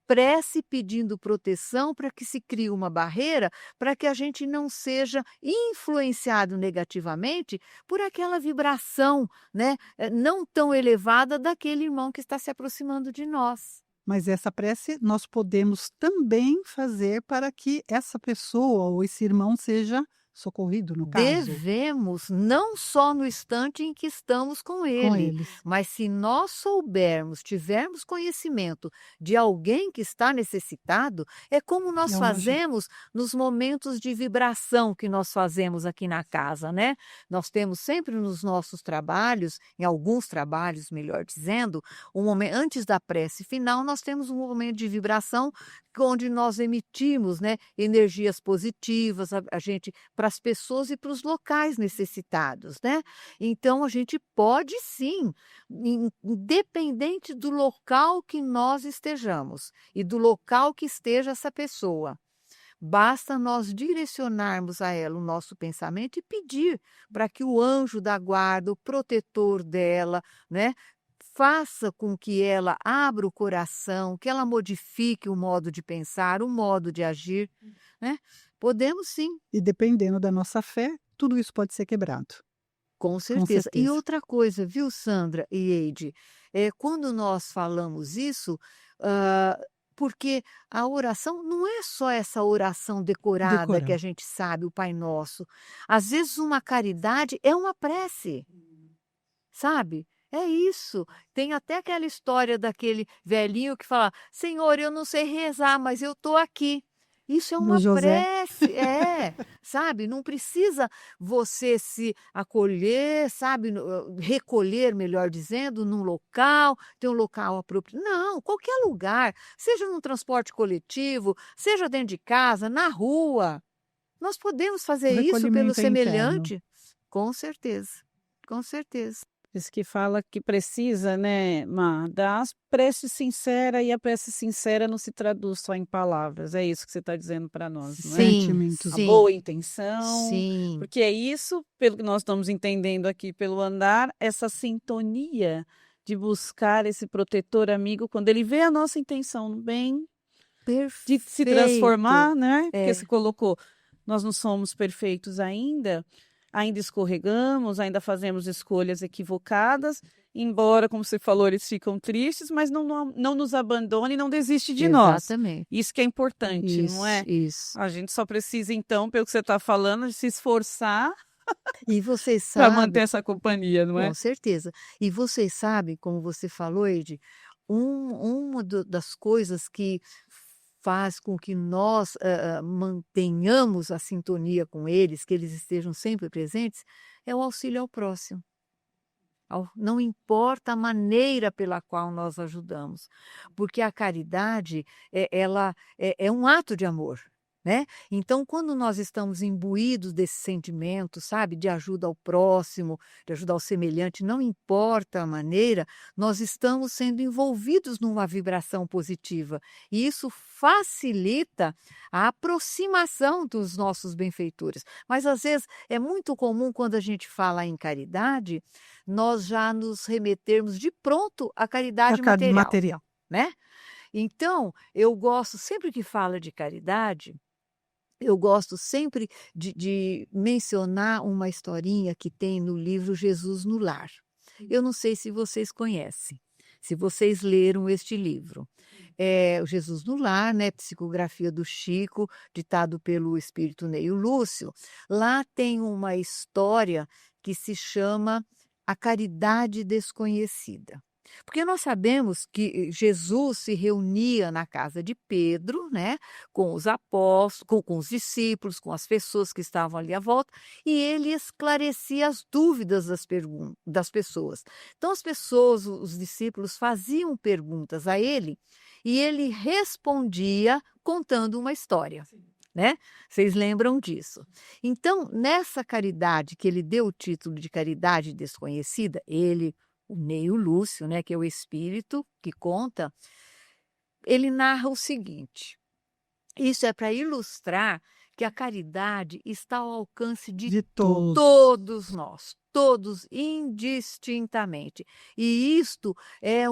Prece pedindo proteção para que se crie uma barreira, para que a gente não seja influenciado negativamente por aquela vibração, né, não tão elevada daquele irmão que está se aproximando de nós. Mas essa prece nós podemos também fazer para que essa pessoa ou esse irmão seja socorrido, no caso, Devemos, não só no instante em que estamos com com ele, eles. mas se nós soubermos, tivermos conhecimento de alguém que está necessitado, é como nós É uma ajuda. fazemos nos momentos de vibração que nós fazemos aqui na casa, né? Nós temos sempre nos nossos trabalhos, em alguns trabalhos, melhor dizendo, um momento antes da prece final, nós temos um momento de vibração onde nós emitimos, né, energias positivas, a gente para as pessoas e para os locais necessitados, né? Então a gente pode sim, independente do local que nós estejamos e do local que esteja essa pessoa. Basta nós direcionarmos a ela o nosso pensamento e pedir para que o anjo da guarda, o protetor dela, né, faça com que ela abra o coração, que ela modifique o modo de pensar, o modo de agir, né? Podemos sim. E dependendo da nossa fé, tudo isso pode ser quebrado, Com com certeza. E certeza. outra coisa, viu, Sandra e Eide, quando nós falamos isso, hã, porque a oração não é só essa oração decorada que a Decorando. gente sabe, o Pai Nosso. Às vezes uma caridade é uma prece, sabe? É isso. Tem até aquela história daquele velhinho que fala: "Senhor, eu não sei rezar, mas eu estou aqui". Isso é Do uma José. prece, sabe, não precisa você se acolher, sabe, recolher, melhor dizendo, num local, ter um local apropriado. Não, qualquer lugar, seja num transporte coletivo, seja dentro de casa, na rua. Nós podemos O fazer isso pelo recolhimento é interno. semelhante? Com certeza, com certeza. Diz que fala que precisa, né, da prece sincera, e a prece sincera não se traduz só em palavras. É isso que você está dizendo para nós, não é? Sim, Sentimentos. A sim, boa intenção, sim. porque é isso, pelo que nós estamos entendendo aqui pelo andar, essa sintonia de buscar esse protetor amigo quando ele vê a nossa intenção no bem, de se Perfeito. transformar, né? Porque É. você colocou, nós não somos perfeitos ainda escorregamos, ainda fazemos escolhas equivocadas, embora, como você falou, eles ficam tristes, mas não nos abandone e não desiste de nós. Exatamente. Isso que é importante, não é? Isso. A gente só precisa, então, pelo que você está falando, de se esforçar E vocês para sabem, manter essa companhia, não é? com certeza. E vocês sabem, como você falou, Eide, uma das coisas que faz com que nós mantenhamos a sintonia com eles, que eles estejam sempre presentes, é o auxílio ao próximo. Não importa a maneira pela qual nós ajudamos, porque a caridade ela é um ato de amor, né? Então, quando nós estamos imbuídos desse sentimento, sabe, de ajuda ao próximo, de ajuda ao semelhante, não importa a maneira, nós estamos sendo envolvidos numa vibração positiva. E isso facilita a aproximação dos nossos benfeitores. Mas, às vezes, é muito comum, quando a gente fala em caridade, nós já nos remetermos de pronto à caridade material, né? Então, eu gosto, sempre que fala de caridade, eu gosto sempre de mencionar uma historinha que tem no livro Jesus no Lar. Eu não sei se vocês conhecem, se vocês leram este livro. É o Jesus no Lar, né? Psicografia do Chico, ditado pelo espírito Neio Lúcio. Lá tem uma história que se chama A Caridade Desconhecida. Porque nós sabemos que Jesus se reunia na casa de Pedro, né, com os apóstolos, com os discípulos, com as pessoas que estavam ali à volta, e ele esclarecia as dúvidas das pessoas. Então, as pessoas, os discípulos, faziam perguntas a ele e ele respondia contando uma história. Né? Vocês lembram disso? Então, nessa caridade, que ele deu o título de Caridade Desconhecida, o Neio Lúcio, né, que é o espírito que conta, ele narra o seguinte: isso é para ilustrar que a caridade está ao alcance de todos nós, todos indistintamente. E isto é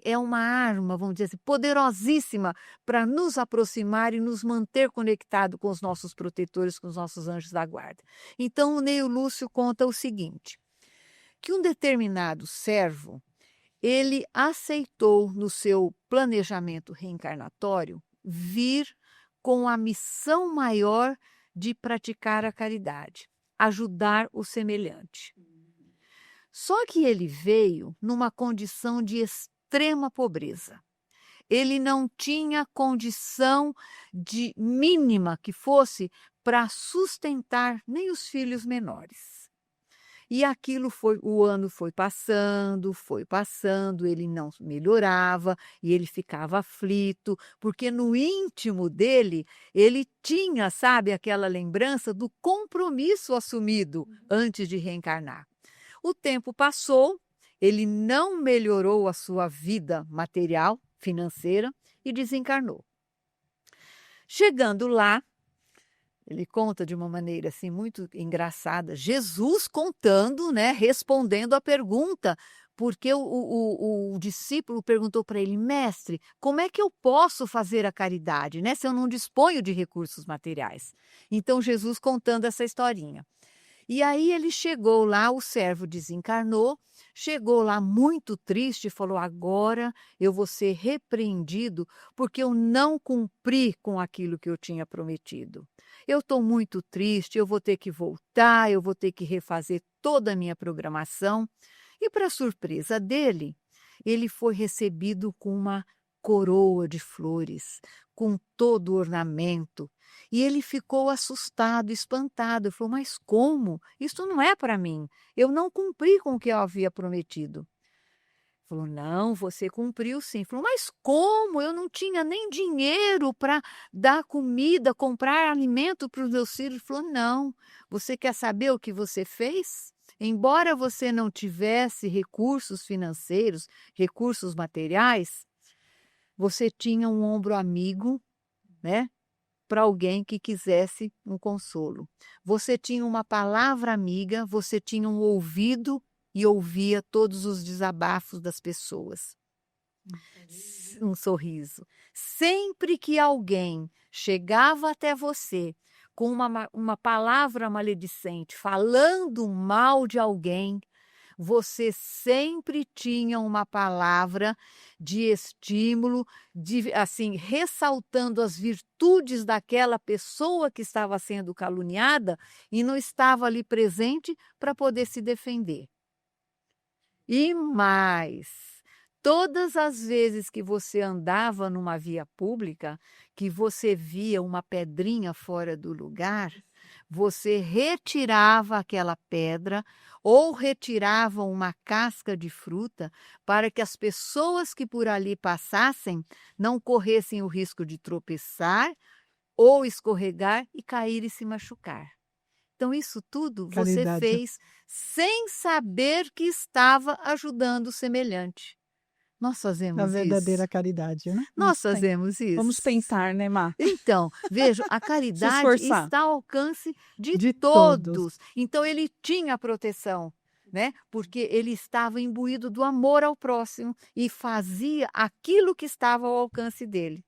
é uma arma, vamos dizer assim, poderosíssima para nos aproximar e nos manter conectado com os nossos protetores, com os nossos anjos da guarda. Então, o Neio Lúcio conta o seguinte: que um determinado servo, ele aceitou no seu planejamento reencarnatório vir com a missão maior de praticar a caridade, ajudar o semelhante. Só que ele veio numa condição de extrema pobreza. Ele não tinha condição de mínima que fosse para sustentar nem os filhos menores. E o ano foi passando, ele não melhorava e ele ficava aflito, porque no íntimo dele, ele tinha, sabe, aquela lembrança do compromisso assumido antes de reencarnar. O tempo passou, ele não melhorou a sua vida material, financeira, e desencarnou. Chegando lá, ele conta de uma maneira assim muito engraçada, Jesus contando, né, respondendo a pergunta, porque o discípulo perguntou para ele: mestre, como é que eu posso fazer a caridade, né, se eu não disponho de recursos materiais? Então Jesus contando essa historinha. E aí ele chegou lá, o servo desencarnou, chegou lá muito triste e falou: agora eu vou ser repreendido porque eu não cumpri com aquilo que eu tinha prometido. Eu estou muito triste, eu vou ter que voltar, eu vou ter que refazer toda a minha programação. E, para surpresa dele, ele foi recebido com uma coroa de flores, com todo o ornamento. E ele ficou assustado, espantado. Ele falou: mas como? Isso não é para mim. Eu não cumpri com o que eu havia prometido. Falou: não, você cumpriu sim. Falou: mas como? Eu não tinha nem dinheiro para dar comida, comprar alimento para os meus filhos. Falou: não, você quer saber o que você fez? Embora você não tivesse recursos financeiros, recursos materiais, você tinha um ombro amigo, né, para alguém que quisesse um consolo. Você tinha uma palavra amiga, você tinha um ouvido e ouvia todos os desabafos das pessoas. Um sorriso. Sempre que alguém chegava até você com uma palavra maledicente, falando mal de alguém, você sempre tinha uma palavra de estímulo, assim, ressaltando as virtudes daquela pessoa que estava sendo caluniada e não estava ali presente para poder se defender. E mais, todas as vezes que você andava numa via pública, que você via uma pedrinha fora do lugar, você retirava aquela pedra ou retirava uma casca de fruta para que as pessoas que por ali passassem não corressem o risco de tropeçar ou escorregar e cair e se machucar. Então, isso tudo você Caridade. fez sem saber que estava ajudando o semelhante. Nós A fazemos verdadeira isso? caridade, né? Nós fazemos isso. Vamos tentar, né, Má? Então, veja, a caridade esforçar. está ao alcance de De todos. todos. Então, ele tinha proteção, né? Porque ele estava imbuído do amor ao próximo e fazia aquilo que estava ao alcance dele.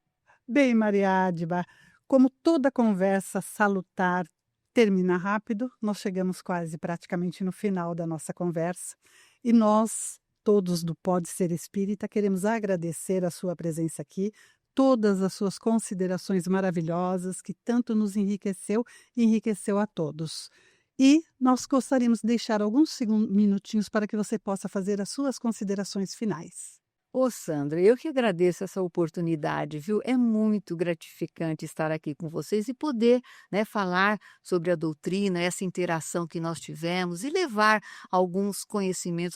Bem, Maria Adiba, como toda conversa salutar termina rápido, nós chegamos quase praticamente no final da nossa conversa e nós, todos do Pode Ser Espírita, queremos agradecer a sua presença aqui, todas as suas considerações maravilhosas que tanto nos enriqueceu e enriqueceu a todos. E nós gostaríamos de deixar alguns minutinhos para que você possa fazer as suas considerações finais. Ô Sandra, eu que agradeço essa oportunidade, viu? É muito gratificante estar aqui com vocês e poder, né, falar sobre a doutrina, essa interação que nós tivemos e levar alguns conhecimentos,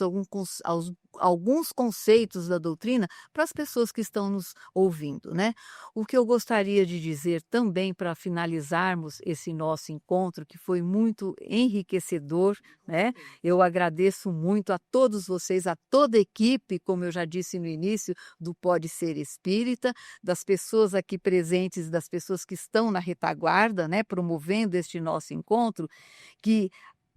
alguns conceitos da doutrina para as pessoas que estão nos ouvindo, né? O que eu gostaria de dizer também para finalizarmos esse nosso encontro, que foi muito enriquecedor, né? Eu agradeço muito a todos vocês, a toda a equipe, como eu já disse no início, do Pode Ser Espírita, das pessoas aqui presentes, das pessoas que estão na retaguarda, né, promovendo este nosso encontro, que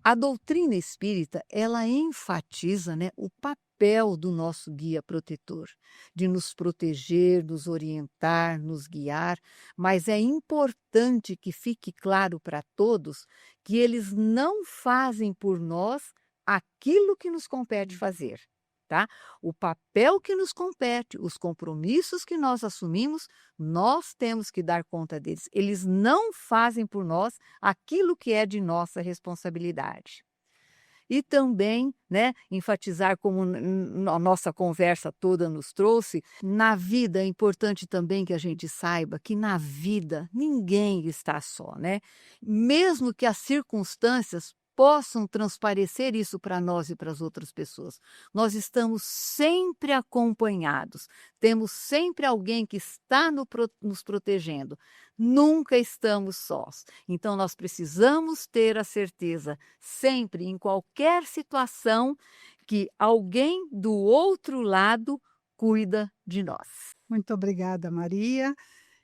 a doutrina espírita, ela enfatiza, né, o papel do nosso guia protetor, de nos proteger, nos orientar, nos guiar, mas é importante que fique claro para todos que eles não fazem por nós aquilo que nos compete fazer, tá? O papel que nos compete, os compromissos que nós assumimos, nós temos que dar conta deles. Eles não fazem por nós aquilo que é de nossa responsabilidade. E também, né, enfatizar, como a nossa conversa toda nos trouxe, na vida é importante também que a gente saiba que na vida ninguém está só, né? Mesmo que as circunstâncias possam transparecer isso para nós e para as outras pessoas. Nós estamos sempre acompanhados, temos sempre alguém que está nos protegendo, nunca estamos sós. Então, nós precisamos ter a certeza, sempre, em qualquer situação, que alguém do outro lado cuida de nós. Muito obrigada, Maria,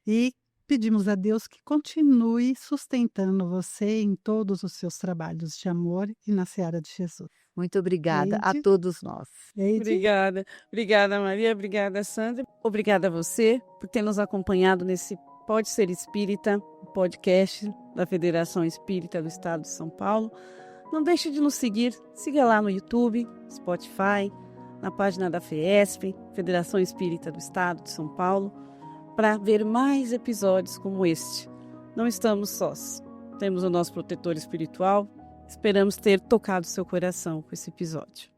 e pedimos a Deus que continue sustentando você em todos os seus trabalhos de amor e na seara de Jesus. Muito obrigada a Leide? todos nós. Leide? Obrigada. Obrigada, Maria. Obrigada, Sandra. Obrigada a você por ter nos acompanhado nesse Pode Ser Espírita, o podcast da Federação Espírita do Estado de São Paulo. Não deixe de nos seguir. Siga lá no YouTube, Spotify, na página da FESP, Federação Espírita do Estado de São Paulo, para ver mais episódios como este. Não estamos sós. Temos o nosso protetor espiritual. Esperamos ter tocado seu coração com esse episódio.